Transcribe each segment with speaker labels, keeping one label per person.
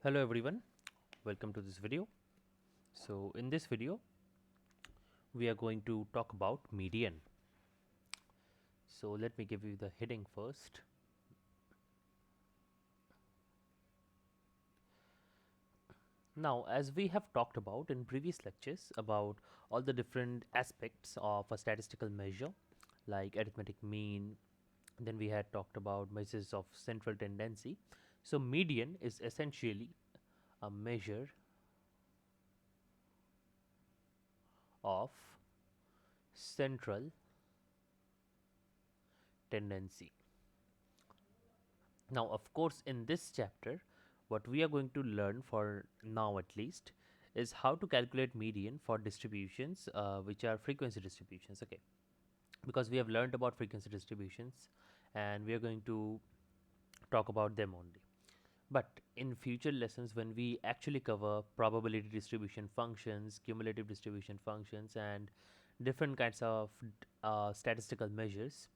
Speaker 1: Hello everyone, welcome to this video. So in this video we are going to talk about median. So let me give you the heading first. Now, as we have talked about in previous lectures about all the different aspects of a statistical measure like arithmetic mean, then we had talked about measures of central tendency. So median is essentially a measure of central tendency. Now, of course, in this chapter, what we are going to learn for now at least is how to calculate median for distributions which are frequency distributions. Okay, because we have learned about frequency distributions and we are going to talk about them only. But in future lessons, when we actually cover probability distribution functions, cumulative distribution functions, and different kinds of statistical measures,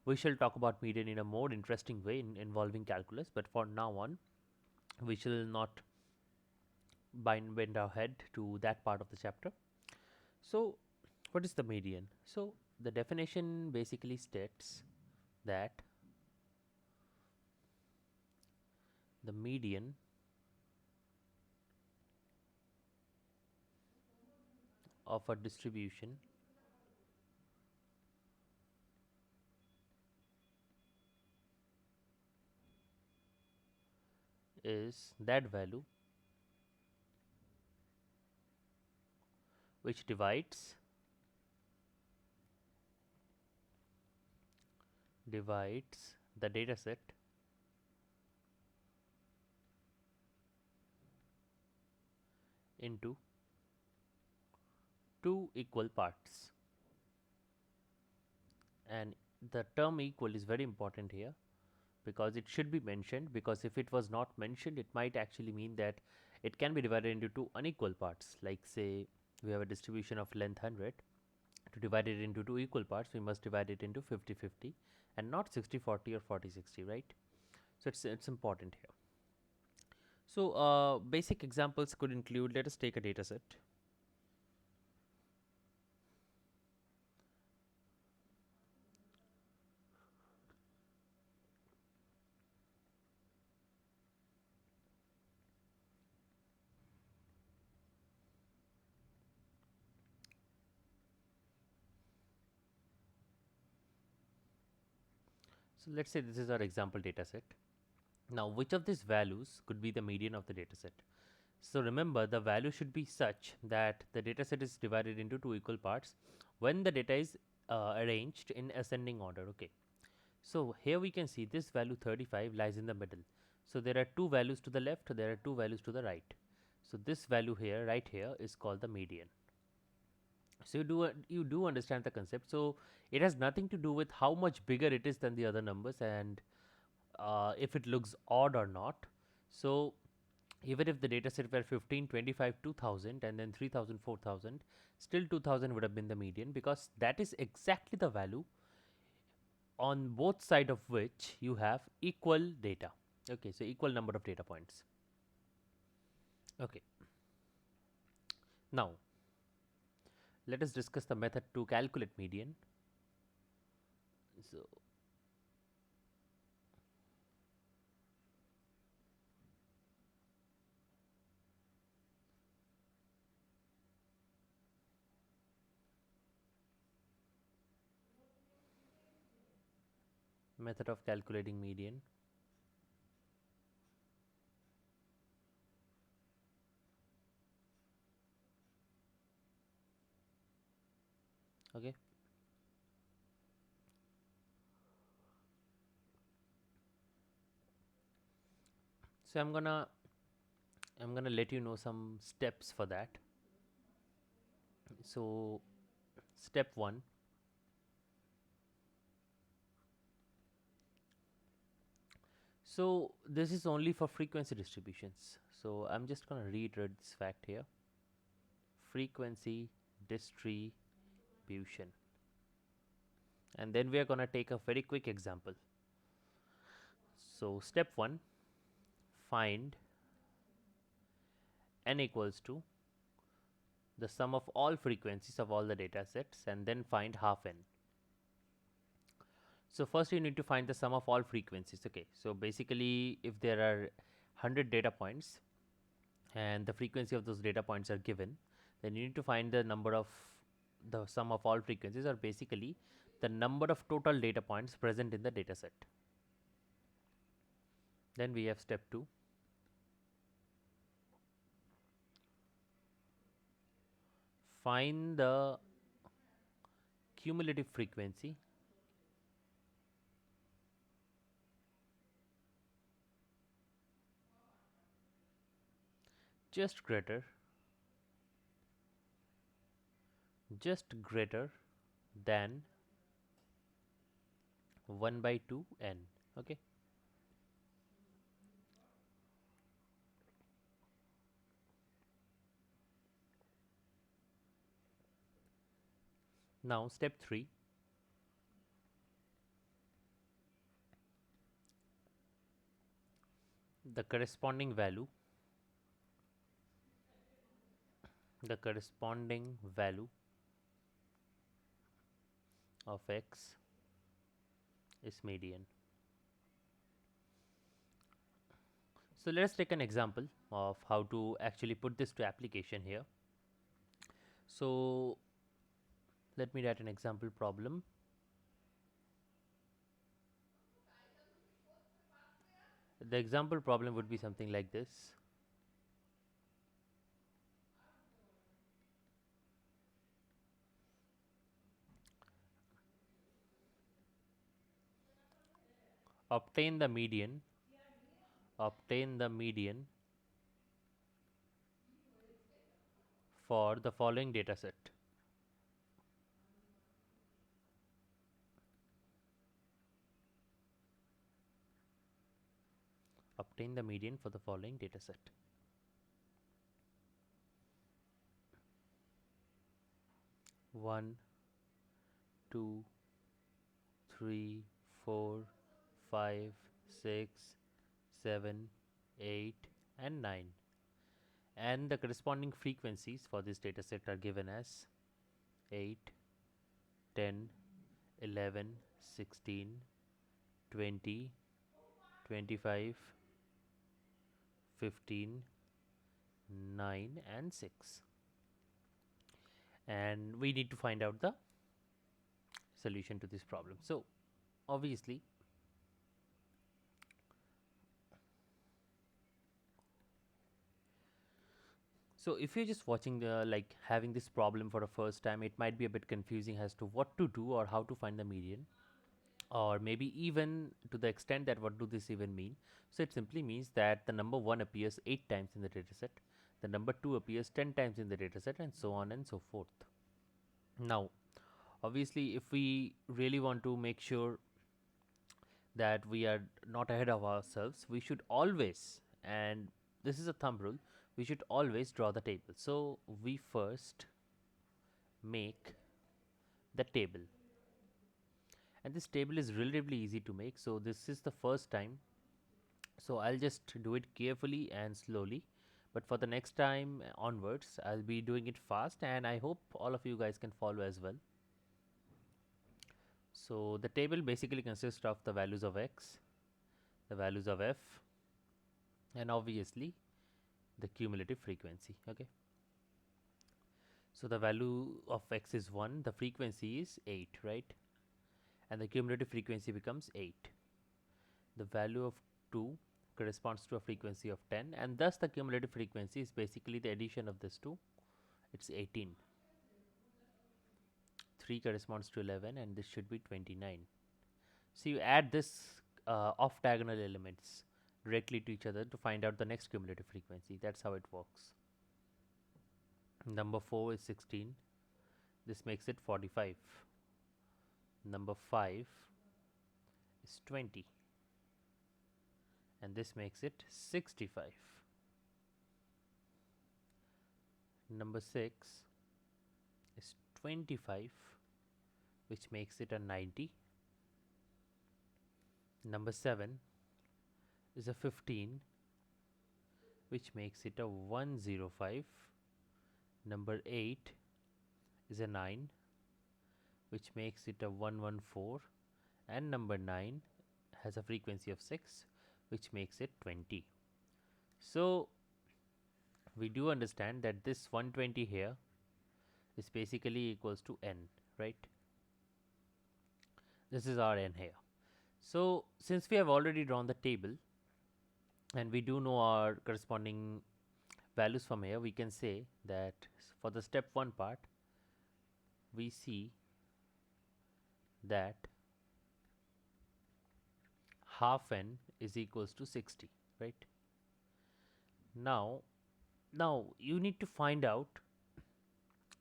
Speaker 1: we shall talk about median in a more interesting way involving calculus. But for now on, we shall not bend our head to that part of the chapter. So, what is the median? So, the definition basically states that the median of a distribution is that value which divides the dataset into two equal parts. And the term equal is very important here because it should be mentioned, because if it was not mentioned it might actually mean that it can be divided into two unequal parts. Like say we have a distribution of length 100. To divide it into two equal parts we must divide it into 50-50 and not 60-40 or 40-60, right? So it's important here. So basic examples could include, let us take a data set. So let's say this is our example data set. Now, which of these values could be the median of the data set? So remember, the value should be such that the data set is divided into two equal parts when the data is arranged in ascending order. Okay. So here we can see this value 35 lies in the middle. So there are two values to the left, there are two values to the right. So this value here, right here, is called the median. So you do understand the concept. So it has nothing to do with how much bigger it is than the other numbers and if it looks odd or not. So even if the data set were 15, 25, 2000 and then 3000, 4000, still 2000 would have been the median because that is exactly the value on both side of which you have equal data. Okay, so equal number of data points. Okay, now let us discuss the method to calculate median. So method of calculating median. Okay, so I'm gonna let you know some steps for that. So step 1, so this is only for frequency distributions. So I'm just gonna reiterate this fact here. Frequency distribution. And then we are gonna take a very quick example. So step 1, find n equals to the sum of all frequencies of all the data sets and then find half n. So first you need to find the sum of all frequencies. Okay, so basically if there are 100 data points and the frequency of those data points are given, then you need to find the number of the sum of all frequencies, or basically the number of total data points present in the data set. Then we have step 2. Find the cumulative frequency just greater than 1 by 2 n. Okay. Now step 3. The corresponding value of x is median. So let us take an example of how to actually put this to application here. So let me write an example problem. The example problem would be something like this. Obtain the median for the following data set. Obtain the median for the following data set. One, 2, 3, 4, 5, 6, 7, 8 and 9, and the corresponding frequencies for this data set are given as 8, 10, 11, 16, 20, 25, 15, 9 and 6, and we need to find out the solution to this problem. So obviously so if you're just watching the like having this problem for the first time, it might be a bit confusing as to what to do or how to find the median, or maybe even to the extent that what do this even mean. So it simply means that the number 1 appears 8 times in the dataset, the number 2 appears 10 times in the dataset, and so on and so forth. Now obviously if we really want to make sure that we are not ahead of ourselves, we should always, and this is a thumb rule, we should always draw the table. So we first make the table, and this table is relatively easy to make. So this is the first time, so I'll just do it carefully and slowly, but for the next time onwards I'll be doing it fast, and I hope all of you guys can follow as well. So the table basically consists of the values of x, the values of f, and obviously the cumulative frequency. Okay, so the value of x is 1, the frequency is 8, right, and the cumulative frequency becomes 8. The value of 2 corresponds to a frequency of 10, and thus the cumulative frequency is basically the addition of this 2, it's 18. 3 corresponds to 11, and this should be 29. So you add this off diagonal elements directly to each other to find out the next cumulative frequency. That's how it works. Number 4 is 16, this makes it 45. Number 5 is 20, and this makes it 65. Number 6 is 25, which makes it a 90. Number 7 is a 15, which makes it a 105. Number 8 is a 9, which makes it a 114, and number 9 has a frequency of 6, which makes it 20. So we do understand that this 120 here is basically equals to n, right? This is our n here. So since we have already drawn the table and we do know our corresponding values from here, we can say that for the step 1 part, we see that half n is equals to 60, right? Now you need to find out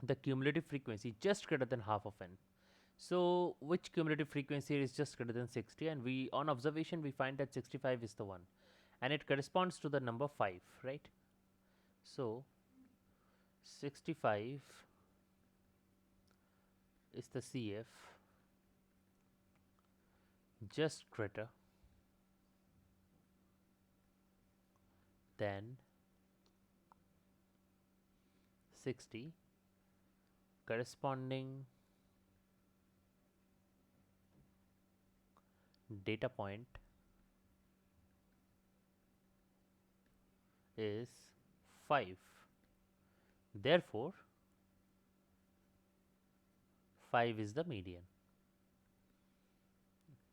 Speaker 1: the cumulative frequency just greater than half of n. So which cumulative frequency is just greater than 60, and we on observation we find that 65 is the one, and it corresponds to the number 5, right? So 65 is the CF just greater than 60, corresponding data point is 5. Therefore 5 is the median.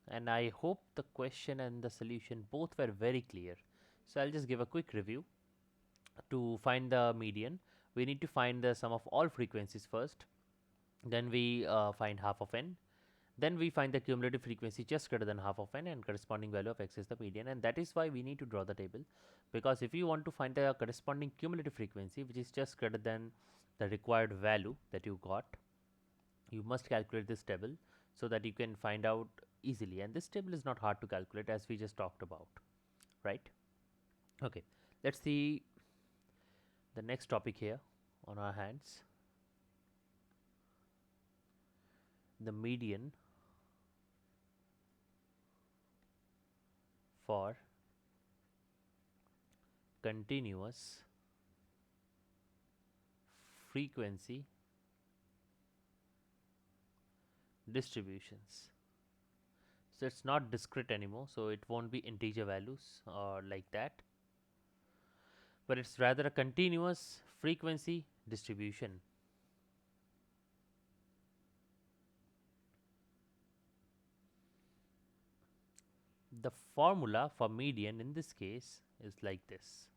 Speaker 1: And I hope the question and the solution both were very clear. So I'll just give a quick review. To find the median, we need to find the sum of all frequencies first. Then we find half of n. Then we find the cumulative frequency just greater than half of n, and corresponding value of x is the median. And that is why we need to draw the table, because if you want to find the corresponding cumulative frequency which is just greater than the required value that you got, you must calculate this table so that you can find out easily. And this table is not hard to calculate, as we just talked about, right? Okay, let's see the next topic here on our hands. The median for continuous frequency distributions. So it's not discrete anymore, so it won't be integer values or like that, but it's rather a continuous frequency distribution. The formula for median in this case is like this.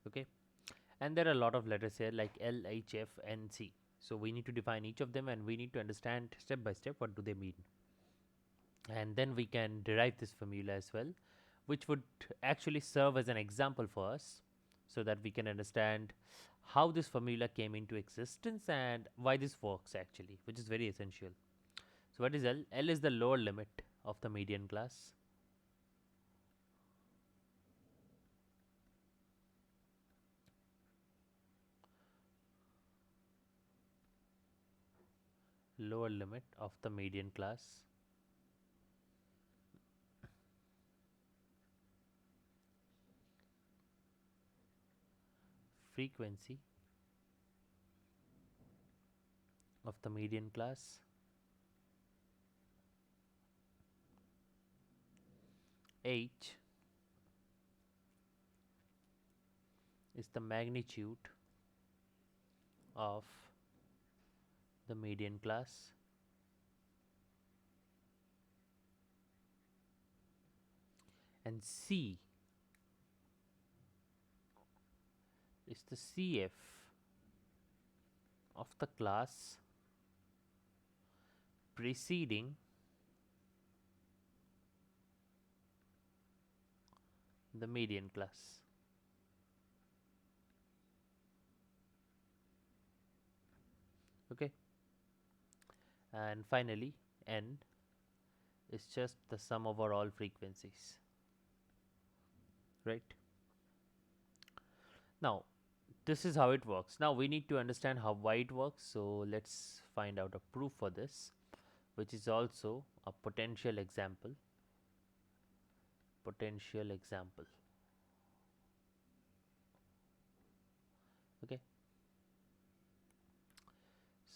Speaker 1: Okay, and there are a lot of letters here like L, H, F, N, C. So we need to define each of them, and we need to understand step by step what do they mean. And then we can derive this formula as well, which would actually serve as an example for us so that we can understand how this formula came into existence and why this works actually, which is very essential. So what is L? L is the lower limit of the median class. Lower limit of the median class. Frequency of the median class. H is the magnitude of the median class. And C is the CF of the class preceding the median class. Okay, and finally N is just the sum over all frequencies, right? Now this is how it works. Now we need to understand how why it works. So let's find out a proof for this, which is also a potential example. Potential example. Okay.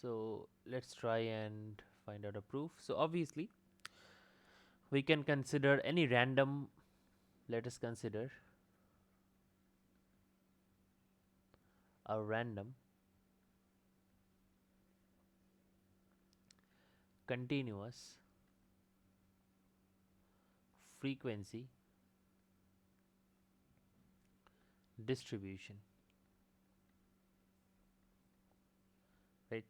Speaker 1: So let's try and find out a proof. So obviously we can consider any random. Let us consider a random continuous frequency distribution, right?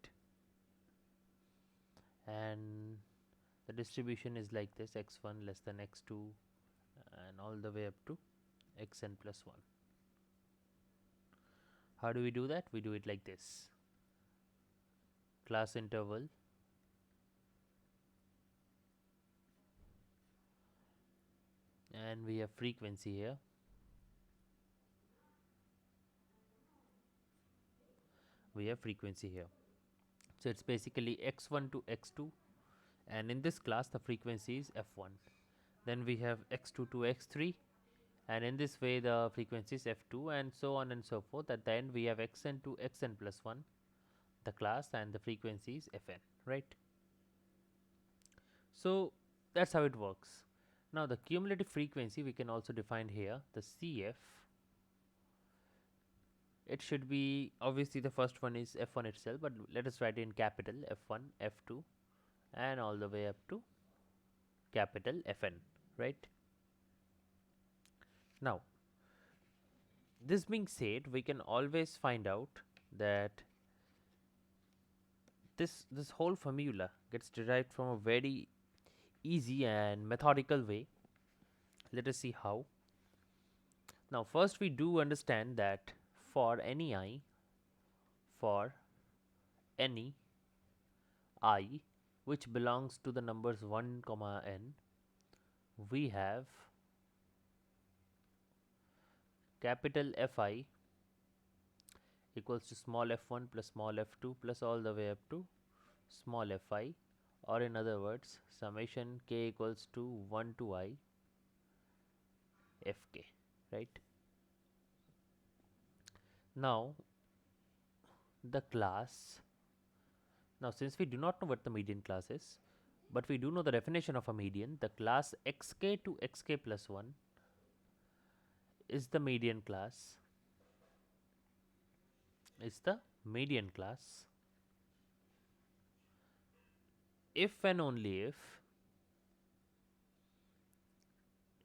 Speaker 1: And the distribution is like this: x1 less than x2 and all the way up to xn plus 1. How do we do that? We do it like this: class interval and we have frequency here. We have frequency here. So it's basically x1 to x2, and in this class the frequency is f1. Then we have x2 to x3, and in this way the frequency is f2, and so on and so forth. At the end we have xn to xn plus 1, the class, and the frequency is fn, right? So that's how it works. Now the cumulative frequency we can also define here, the CF. It should be, obviously the first one is f1 itself, but let us write it in capital f1, f2, and all the way up to capital Fn, right? Now, this being said, we can always find out that this whole formula gets derived from a very easy and methodical way. Let us see how. Now, first we do understand that for any I, for any I which belongs to the numbers 1 comma n, we have capital Fi equals to small f1 plus small f2 plus all the way up to small fi, or in other words summation k equals to 1 to I fk, right? Now the class, now since we do not know what the median class is, but we do know the definition of a median, the class xk to xk plus 1 is the median class, is the median class if and only if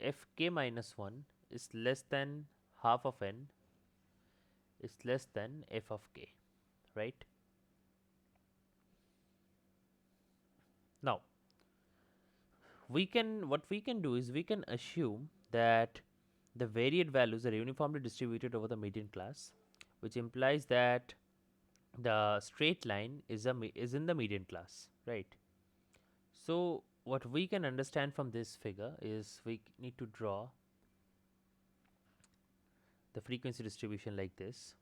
Speaker 1: fk minus 1 is less than half of n is less than f of k, right? Now what we can do is we can assume that the varied values are uniformly distributed over the median class, which implies that the straight line is in the median class, right? So what we can understand from this figure is we need to draw the frequency distribution like this.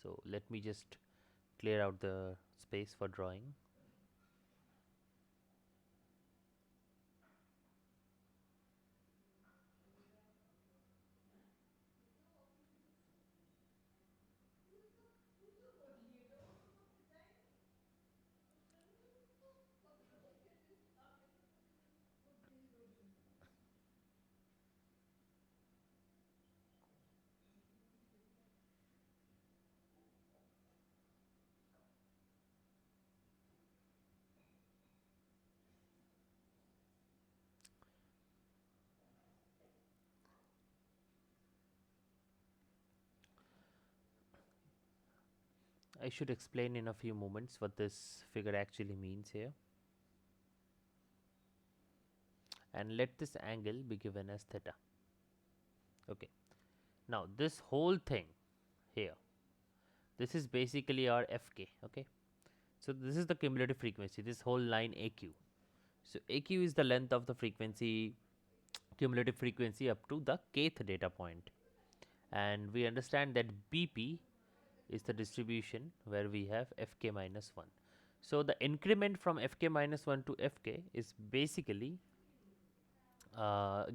Speaker 1: So let me just clear out the space for drawing. I should explain in a few moments what this figure actually means here. And let this angle be given as theta. Okay. Now this whole thing here, this is basically our fk, okay? So this is the cumulative frequency, this whole line aq. So aq is the length of the frequency, cumulative frequency up to the kth data point. And we understand that bp is the distribution where we have fk minus 1. So the increment from fk minus 1 to fk is basically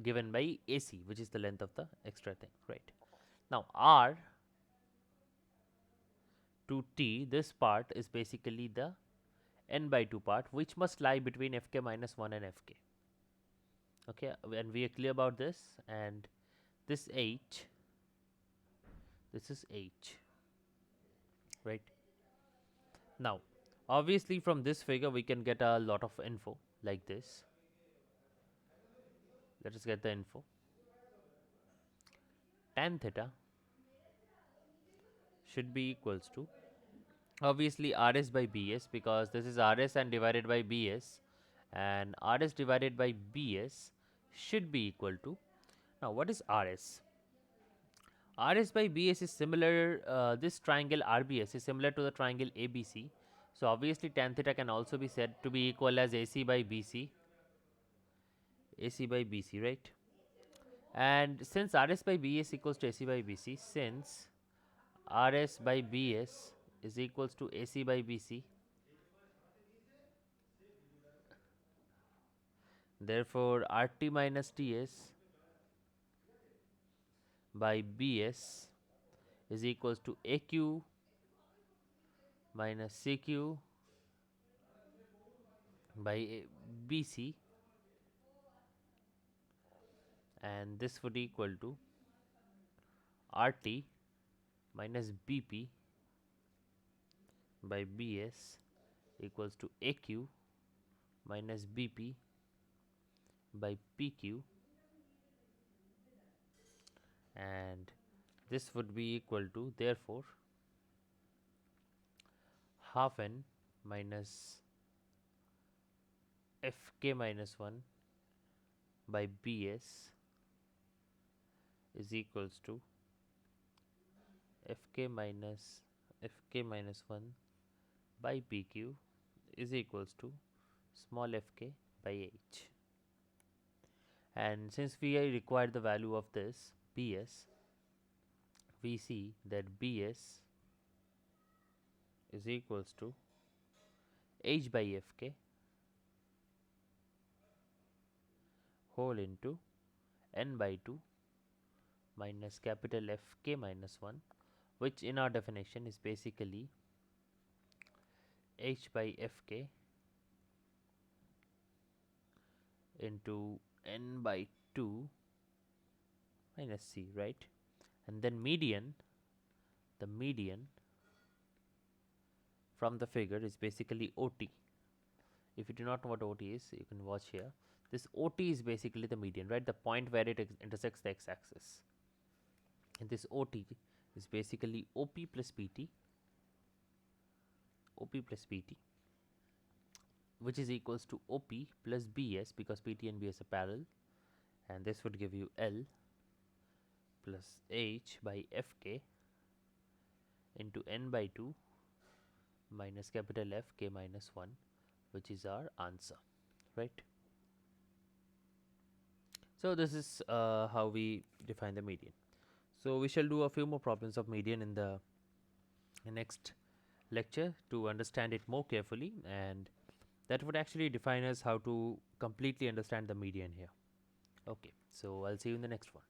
Speaker 1: given by AC, which is the length of the extra thing, right? Now R to T, this part is basically the n by 2 part, which must lie between fk minus 1 and fk. Okay, and we are clear about this, and this H, this is H, right? Now, obviously from this figure we can get a lot of info like this. Let us get the info. Tan theta should be equals to obviously Rs by Bs, because this is Rs and divided by Bs, and Rs divided by Bs should be equal to, now what is Rs? Rs by Bs is similar, this triangle RBS is similar to the triangle ABC. So obviously tan theta can also be said to be equal as AC by BC. AC by BC, right? And since Rs by Bs equals to AC by BC, since Rs by Bs is equals to AC by BC, therefore RT minus TS by Bs is equals to AQ minus CQ by BC, and this would equal to RT minus BP by Bs equals to AQ minus BP by PQ, and this would be equal to, therefore, half n minus fk minus 1 by Bs is equals to fk minus 1 by pq is equals to small fk by h. And since we require the value of this Bs, we see that Bs is equals to h by fk whole into n by 2 minus capital Fk minus 1, which in our definition is basically h by fk into n by 2 minus c, right? And then median, the median from the figure is basically OT. If you do not know what OT is, you can watch here. This OT is basically the median, right? The point where it intersects the x-axis. And this OT is basically OP plus PT, which is equals to OP plus BS, because PT and BS are parallel, and this would give you L plus H by Fk into n by 2 minus capital Fk minus 1, which is our answer, right? So this is how we define the median. So we shall do a few more problems of median in the next lecture to understand it more carefully, and that would actually define us how to completely understand the median here. Okay, so I'll see you in the next one.